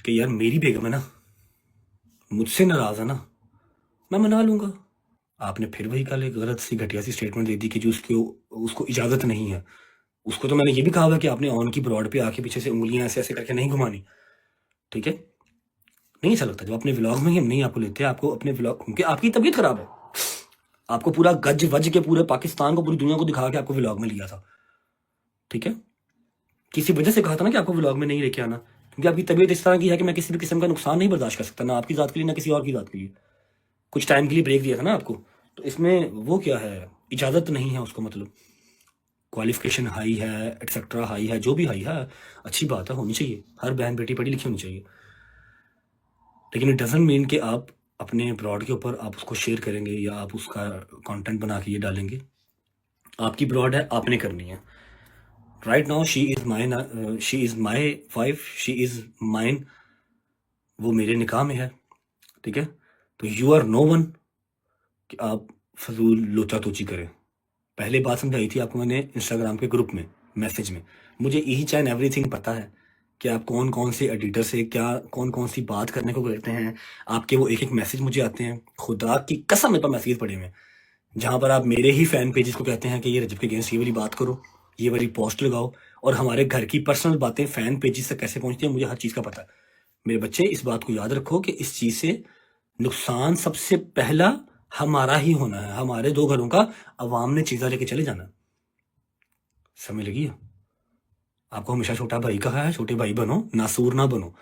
कि यार मेरी बेगम है ना, मुझसे नाराज़ है ना, मैं मना लूँगा। आपने फिर वही कल एक गलत सी घटिया सी स्टेटमेंट दे दी कि जो उसको इजाज़त नहीं है। उसको तो मैंने ये भी कहा हुआ कि आपने ऑन की ब्रॉड पे आके पीछे से उँगलियाँ ऐसे-ऐसे करके नहीं घुमानी, ठीक है? नहीं अच्छा लगता जब अपने व्लॉग में ही हम नहीं आपको लेते, आपको अपने व्लॉग क्योंकि आपकी तबीयत ख़राब है। आपको पूरा गज-वज के पूरे पाकिस्तान को, पूरी दुनिया को दिखा के आपको व्लॉग में लिया था, ठीक है? किसी वजह से कहा था ना कि आपको व्लॉग में नहीं लेके आना, क्योंकि आपकी तबीयत इस तरह की है कि मैं किसी भी किस्म का नुकसान नहीं बर्दाश्त कर सकता, ना आपकी ज़ात के लिए, ना किसी और की ज़ात के लिए। कुछ टाइम के लिए ब्रेक दिया था ना आपको, तो इसमें वो क्या है, इजाज़त नहीं है उसको, मतलब क्वालिफिकेशन हाई है, एटसेट्रा हाई है, जो भी हाई है, अच्छी बात है, होनी चाहिए। हर बहन बेटी पढ़ी लिखी होनी चाहिए, लेकिन इट डजंट मीन कि आप अपने ब्रॉड के ऊपर आप उसको शेयर करेंगे या आप उसका कंटेंट बना के ये डालेंगे। आपकी ब्रॉड है, आपने करनी है। Right now she is my wife, she is mine, वो मेरे निकाह में है, ठीक है? तो यू आर नो वन कि आप फजूल लोचा तोची करें। पहले बात समझाई थी आपको मैंने इंस्टाग्राम के ग्रुप में, मैसेज में। मुझे ईच एंड एवरीथिंग पता है कि आप कौन कौन से एडिटर से क्या कौन कौन सी बात करने को कहते हैं। आपके वो एक एक मैसेज मुझे आते हैं, खुदा की कसम मेरे पास मैसेज पड़े हुए हैं, जहाँ पर आप मेरे ही फैन पेजेस को कहते हैं कि ये रजब के अगेंस्ट ये वाली बात करो, ये वाली पोस्ट लगाओ, और हमारे घर की पर्सनल बातें फैन पेजेस तक कैसे पहुँचती हैं मुझे हर चीज़ का पता है। मेरे बच्चे इस बात को याद रखो कि इस चीज़ से नुकसान सबसे पहला हमारा ही होना है, हमारे 2 घरों का अवाम ने चीज़ा लेके चले जाना। समझ लगी है? आपको हमेशा छोटा भाई कहा है, छोटे भाई बनो, नासूर ना बनो।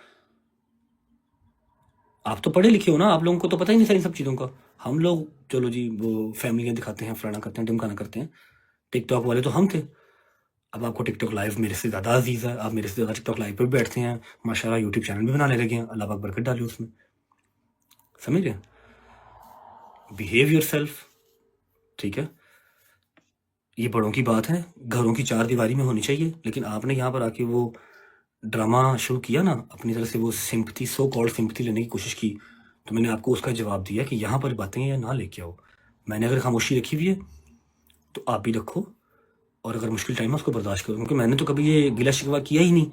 आप तो पढ़े लिखे हो ना, आप लोगों को तो पता ही नहीं था इन सब चीज़ों का। हम लोग चलो जी वो फैमिलियाँ दिखाते हैं, फलाना करते हैं, ढिमकाना करते हैं। टिकटॉक वाले तो हम थे। अब आपको टिकटॉक लाइव मेरे से ज़्यादा अजीज़ है, आप मेरे से ज़्यादा टिकटॉक लाइव पे भी बैठते हैं, माशाल्लाह यूट्यूब चैनल भी बनाने लगे हैं, अल्लाह पाक बरकत डाले उसमें। समझ रहे हैं? बिहेव योरसेल्फ, ठीक है? ये बड़ों की बात है, घरों की चार दीवारी में होनी चाहिए, लेकिन आपने यहाँ पर आके वो ड्रामा शुरू किया ना, अपनी तरफ से वो सिंपथी, सो कॉल्ड सिंपथी लेने की कोशिश की, तो मैंने आपको उसका जवाब दिया कि यहाँ पर बातें या ना लेके आओ। मैंने अगर खामोशी रखी हुई है तो आप भी रखो, और अगर मुश्किल टाइम है उसको बर्दाश्त करो, क्योंकि मैंने तो कभी ये गिला शिकवा किया ही नहीं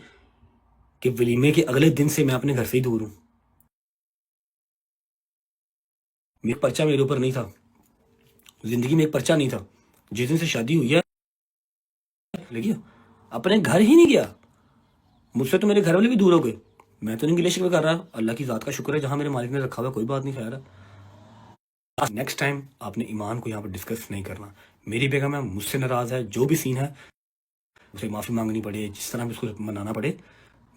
कि वलीमे के अगले दिन से मैं अपने घर से ही दूर हूँ। मेरा पर्चा मेरे ऊपर नहीं था, जिंदगी में एक पर्चा नहीं था। जिस दिन से शादी हुई है लगी अपने घर ही नहीं गया, मुझसे तो मेरे घर वाले भी दूर हो गए। मैं तो नहीं गिले शिकवे कर रहा, अल्लाह की ज़ात का शुक्र है जहाँ मेरे मालिक ने रखा हुआ, कोई बात नहीं खैर। नेक्स्ट टाइम आपने ईमान को यहाँ पर डिस्कस नहीं करना। मेरी बेगम है, मुझसे नाराज़ है, जो भी सीन है उसे माफ़ी मांगनी पड़े, जिस तरह भी उसको मनाना पड़े,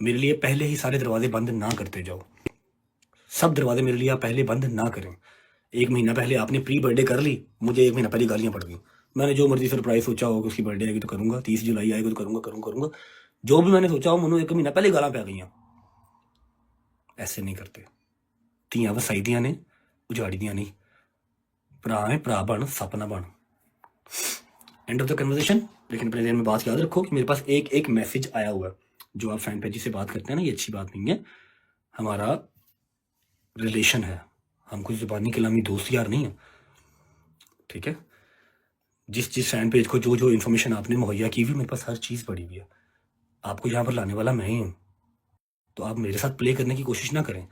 मेरे लिए पहले ही सारे दरवाजे बंद ना करते जाओ। सब दरवाजे मेरे लिए आप पहले बंद ना करें। 1 महीना पहले आपने प्री बर्थडे कर ली, मुझे 1 महीना पहले गालियाँ पड़ गई। मैंने जो मर्जी सरप्राइज सोचा होगा, उसकी बर्थडे आएगी तो करूँगा, 30 जुलाई आएगी तो करूँगा। जो भी मैंने सोचा हो मनु 1 महीना पहले गालां पै गई। ऐसे नहीं करते। ਧੀਆਂ ਵਸਾਈ ਦੀਆਂ ने, उजाड़ी ਦੀਆਂ नहीं। भरा है भरा बन, सप ना बन। End of the conversation. लेकिन अपने दिन में बात याद रखो कि मेरे पास एक एक मैसेज आया हुआ है। जो आप फैन पेजी से बात करते हैं ना, ये अच्छी बात नहीं है। हमारा रिलेशन है, हम कुछ ज़ुबानी कलामी दोस्त यार नहीं है, ठीक है? जिस जिस फैन पेज को जो जो इन्फॉर्मेशन आपने मुहैया की हुई, मेरे पास हर चीज़ पड़ी हुई है। आपको यहाँ पर लाने वाला मैं ही हूँ, तो आप मेरे साथ प्ले करने की कोशिश ना करें,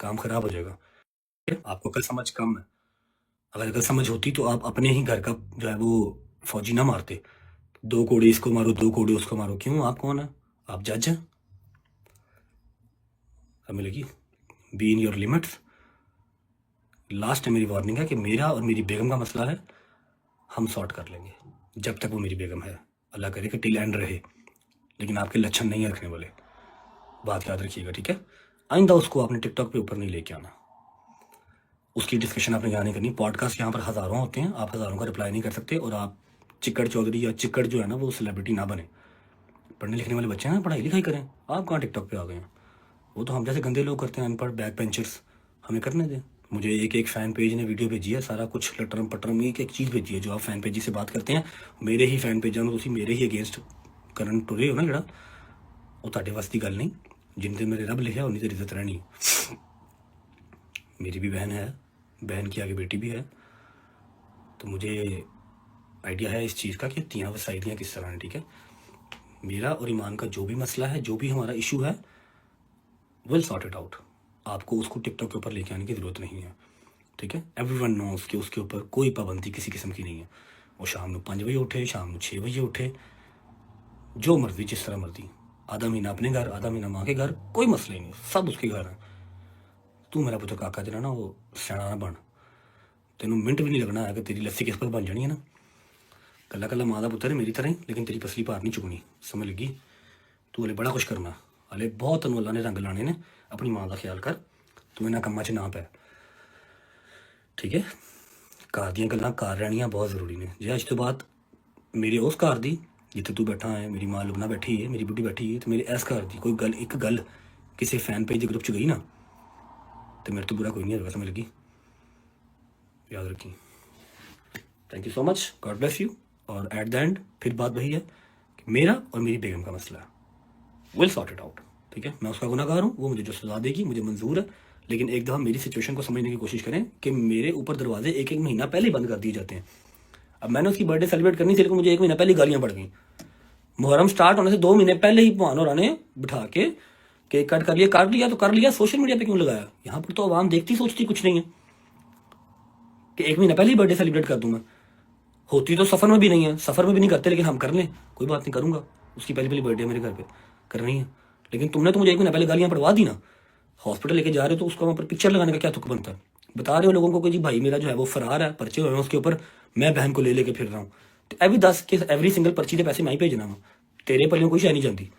काम खराब हो जाएगा। आपको अकल समझ कम है, अगर अकल समझ होती तो आप अपने ही घर का जो है वो फौजी ना मारते। 2 कोड़े इसको मारो, 2 कोड़े उसको मारो। क्यों? आप कौन है? आप जज हैं? हमें लगी be in your limits. Last मेरी वार्निंग है कि मेरा और मेरी बेगम का मसला है, हम सॉर्ट कर लेंगे जब तक वो मेरी बेगम है। अल्लाह करे कि टिल एंड रहे, लेकिन आपके लक्षण नहीं रखने वाले, बात याद रखिएगा, ठीक है? आइंदा उसको आपने टिकटॉक पे ऊपर नहीं लेके आना, उसकी डिस्कशन आपने यहाँ नहीं करनी। पॉडकास्ट यहाँ पर हज़ारों होते हैं, आप हज़ारों का रिप्लाई नहीं कर सकते, और आप चिक्कड़ चौधरी या चिक्कड़ जो है ना वो सेलिब्रिटी ना बने। पढ़ने लिखने वाले बच्चे हैं, पढ़ाई लिखाई करें। आप कहाँ टिकटॉक पे आ गए हैं? वो तो हम जैसे गंदे लोग करते हैं, अनपढ़ बैक बेंचर्स, हमें करने दें। मुझे एक एक फ़ैन पेज ने वीडियो भेजी है, सारा कुछ लटरम पटरम एक एक चीज़ भेजी है। जो आप फ़ैन पेजी से बात करते हैं, मेरे ही फ़ैन पेजां ਨੂੰ ਤੁਸੀਂ मेरे ही अगेंस्ट करन टुरे हो ना, ਜਿਹੜਾ ਉਹ ਤੁਹਾਡੇ वास की गल नहीं। जिन दिन मेरे रब लिखा उन्नी देर इज्जत रहनी। मेरी भी बहन है, बहन की आगे बेटी भी है, तो मुझे आइडिया है इस चीज़ का कि तियाँ वसाइदियाँ किस तरह हैं, ठीक है? मेरा और ईमान का जो भी मसला है, जो भी हमारा इशू है, विल सॉर्ट इट आउट। आपको उसको टिकटॉक के ऊपर लेके आने की ज़रूरत नहीं है, ठीक है। एवरीवन नोस कि उसके ऊपर कोई पाबंदी किसी किस्म की नहीं है। वो शाम को 5 बजे उठे, शाम को 6 बजे उठे, जो मर्जी, जिस तरह मर्जी, आधा महीना अपने घर, आधा महीना माँ के घर, कोई मसला ही नहीं, सब उसके घर है। तू मेरा पुत्र काका जरा ना वो सियाना ना बन, तेनों मिनट भी नहीं लगना है कि तेरी लस्सी किस पर बन जानी है ना। कला कला माँ का पुत्र है मेरी तरह ही, लेकिन तेरी पसली पार नहीं चुकनी, समझ लगी। तू हले बड़ा कुछ करना, हले बहुत तेन अल्लाह ने रंग लाने ने। अपनी माँ का ख्याल कर, तू इन्होंने कम्मा च ना पै, ठीक है। घर दी गल्लां घर रहनियां बहुत जरूरी ने। जे अज तो बाद मेरे उस घर दी जिथे तू बैठा है, मेरी माँ लुबना बैठी है, मेरी बुढ़ी बैठी है, तो मेरे इस घर दी कोई गल, एक गल किसी फैन पेज के ग्रुप च गई ना, तो मेरे तो बुरा कोई नहीं होगा, समझ लगी, याद रखी। Thank you so much, God bless you. और एट द एंड फिर बात वही है कि मेरा और मेरी बेगम का मसला है, विल सॉर्ट इट आउट, ठीक है। मैं उसका गुनाहगार हूँ, वो मुझे जो सजा देगी मुझे मंजूर है, लेकिन एक दफ़ा मेरी सिचुएशन को समझने की कोशिश करें कि मेरे ऊपर दरवाजे एक एक महीना पहले ही बंद कर दिए जाते हैं। अब मैंने उसकी बर्थडे सेलिब्रेट करनी थी, लेकिन मुझे 1 महीना पहले गालियाँ पड़ गई। मुहर्रम स्टार्ट होने से 2 महीने पहले ही भान और ने बिठा के केक कट कर लिया, काट लिया तो कर लिया, सोशल मीडिया पे क्यों लगाया? यहाँ पर तो आवाम देखती सोचती कुछ नहीं है कि 1 महीना पहले ही बर्थडे सेलिब्रेट कर दूँ मैं। होती तो सफ़र में भी नहीं है, सफ़र में भी नहीं करते, लेकिन हम कर लें, कोई बात नहीं, करूँगा। उसकी पहली बर्थडे मेरे घर पे करनी है, लेकिन तुमने तो मुझे 1 महीना पहले गालियाँ पड़वा दी ना। हॉस्पिटल लेके जा रहे हो तो उसका वहाँ पर पिक्चर लगाने का क्या तुक बनता है? बता रहे हो लोगों को कि जी भाई मेरा जो है वो फरार है, पर्चे हुए हैं उसके ऊपर, मैं बहन को ले लेके फिर रहा हूँ, तो एवरी 10 के एवरी सिंगल पर्ची के पैसे मैं ही भेजना वा, तेरे पल्लियों कोई शै नहीं जाती।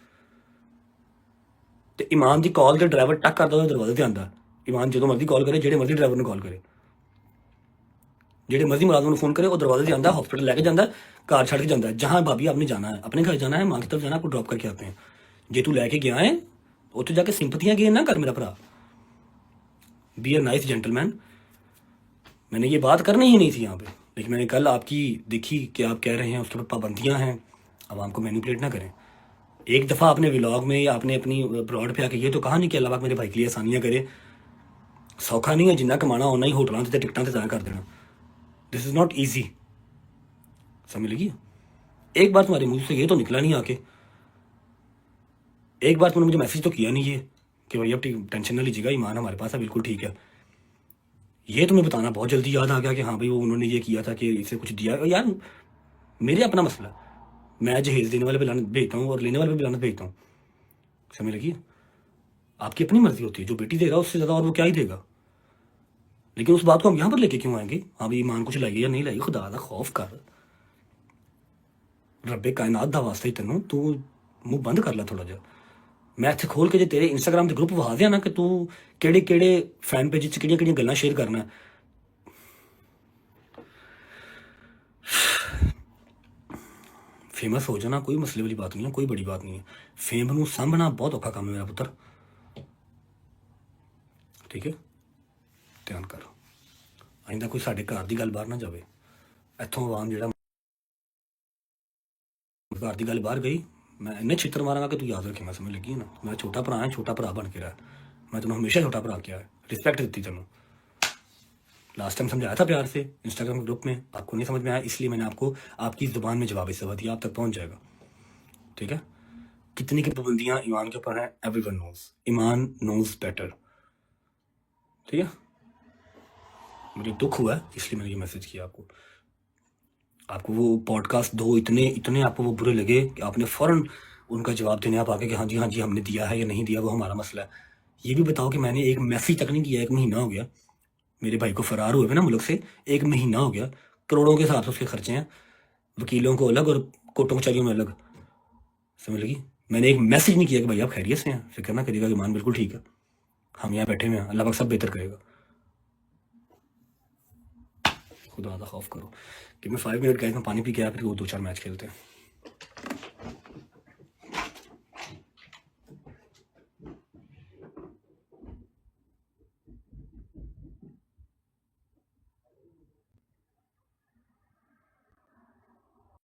तो ईमान की कॉल तो ड्राइवर टक करता दरवाजे से आता, ईमान जो मर्जी कॉल करे, जो मर्जी ड्राइवर ने कॉल करे, जो मर्जी मुलाजम फोन करे, वो दरवाजे से आता, हॉस्पिटल लेके जाता, घर छड़ के जाता है, जहाँ भाभी आपने जाना है, अपने घर जाना है, माँ की तरफ जाना है, आपको ड्रॉप करके आते हैं। जे तू लैके गया है उत्थे जाके सिंपतियां गेन ना कर मेरा भरा, बी अ नाइस जेंटलमैन। मैंने ये बात करनी ही नहीं थी यहाँ पे, लेकिन मैंने कल आपकी देखी कि आप कह रहे हैं उसके ऊपर पाबंदियाँ हैं, अब हमको मैनिपुलेट ना करें। एक दफ़ा अपने व्लॉग में या आपने अपनी ब्रॉड पे आके ये तो कहा नहीं कि अल्लाह पाक मेरे भाई के लिए आसानियाँ करे, सौखा नहीं है, जिन्ना कमाना उन्ना ही होटलों से टिकटां से ज़ाया कर देना, दिस इज़ नॉट ईजी, समझ लगी। एक बार तुम्हारे मुंह से ये तो निकला नहीं आके, एक बार तुमने मुझे मैसेज तो किया नहीं ये कि भाई अब टेंशन ना लीजिएगा, ईमान हमारे पास है, बिल्कुल ठीक है। ये तुम्हें बताना बहुत जल्दी याद आ गया कि हाँ भाई वो उन्होंने ये किया था कि इसे कुछ दिया। यार मेरे अपना मसला, मैं जहेज देने वाले पे लानत भेजता हूँ और लेने वाले पे भी लानत भेजता हूँ, समझ लगी। आपकी अपनी मर्जी होती है, जो बेटी दे रहा है उससे ज़्यादा और वो क्या ही देगा, लेकिन उस बात को हम यहाँ पर लेके क्यों आएंगे? हाँ भाई ईमान कुछ लाइए या नहीं लाइए, खुदा का खौफ कर, रब्बे कायनात दा वास्ते ही तेनों तू मुँह बंद कर ला थोड़ा जा। मैं इत्थे खोल के जो तेरे इंस्टाग्राम के ग्रुप वहा दिया ना कि तू केड़े केड़े फैन पेज च केड़ियां केड़ियां गल्लां शेयर करना, फेमस हो जाना कोई मसले वाली बात नहीं है, कोई बड़ी बात नहीं है। फेम नूं सामभना बहुत औखा काम है मेरा पुत्र, ठीक है, ध्यान कर। आइंदा कोई साडे घर की गल बाहर ना जाए, इत्थों आवाम जिहड़ा घर की गल बाहर गई, मैं इन्ने छित्र मारांगा कि तू याद रखेगा, समझ लगी ना। मैं छोटा भरा है, छोटा भरा बन के रहा, मैं तेनों हमेशा छोटा भरा किया है, रिस्पैक्ट दी तेनों। लास्ट टाइम समझाया था प्यार से इंस्टाग्राम ग्रुप में, आपको नहीं समझ में आया, इसलिए मैंने आपको आपकी ज़ुबान में जवाब इस दफ़ा दिया, आप तक पहुंच जाएगा, ठीक है। कितनी की पाबंदियां ईमान के ऊपर हैं, एवरीवन नोज, ईमान नोज बेटर, ठीक है। मुझे दुख हुआ है इसलिए मैंने ये मैसेज किया आपको। आपको वो पॉडकास्ट दो इतने आपको वो बुरे लगे कि आपने फ़ौरन उनका जवाब देने आप आके कि हाँ जी हमने दिया है या नहीं दिया, वो हमारा मसला है। ये भी बताओ कि मैंने एक मैसेज तक नहीं किया, 1 महीना हो गया मेरे भाई को फरार हुए ना मुल्क से, 1 महीना हो गया, करोड़ों के हिसाब से उसके खर्चे हैं, वकीलों को अलग और कोर्टों कचहरियों में अलग, समझ लगी। मैंने एक मैसेज नहीं किया कि भाई आप खैरियत से हैं, फिक्र ना करिएगा, ईमान बिल्कुल ठीक है, हम यहाँ बैठे हुए हैं, अल्लाह पाक सब बेहतर करेगा, खुदा का खौफ करो। कि मैं 5 मिनट गए, मैं पानी पी के आया, फिर वो 2-4 मैच खेलते हैं।